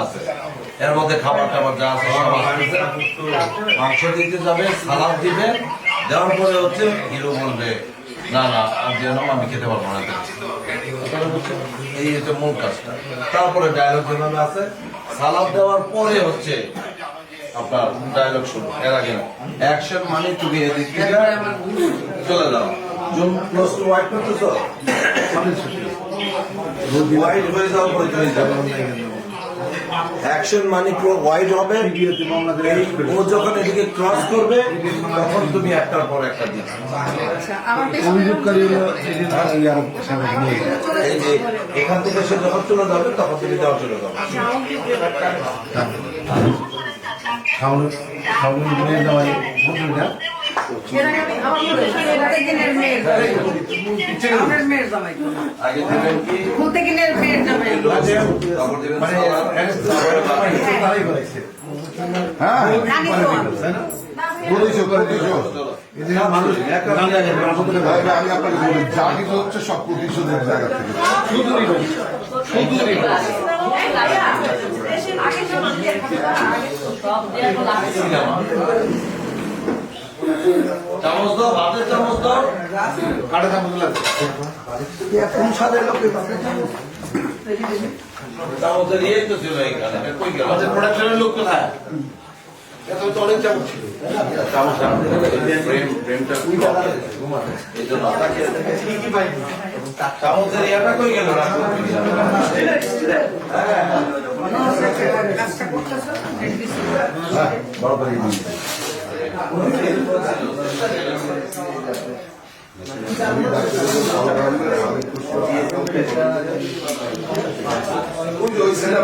আছে এর মধ্যে খাবার টাবার যা আছে মাংস দিতে যাবে, সালাদ দিবে, দেওয়ার পরে হচ্ছে হিরো বলবে না না আর যেন আমি খেতে পারবো না। এই হচ্ছে মূল কাজটা। তারপরে ডায়লগ যেভাবে আছে, সালাদ দেওয়ার পরে হচ্ছে আপনার ডায়লগ শুরু। এর আগে অ্যাকশন মানে তুমি এদিক থেকে চলে যাও, জুম ক্লোজ টু হোয়াইট করতেছো, হোয়াইট হয়ে যাওয়ার পরে চলে যাবে। অ্যাকশন মানে পুরো হোয়াইট হবে, ও যখন এদিকে ক্রস করবে তখন তুমি একটার পর একটা দিচ্ছ। এই যে এখান থেকে সে যখন চলে যাবে তখন তুমি দেওয়া চলে যাবে। আমি আপনাকে বলি যা কিছু হচ্ছে সব প্রতিশোধের জায়গা থেকে চামচ দাও, ভাতের চামচ দাও, কাটা চামচ লাগবে কোন স্বাদের লোকের চামচের ইয়ে তো ছিল এখানে, কই গেল আমাদের প্রোডাকশনের লোক কোথায়? এত তো অনেক চামচ ছিল, চামচ ফ্রেমটা এই জন্য চামচের ইয়াটা কই গেল? ওই সেটা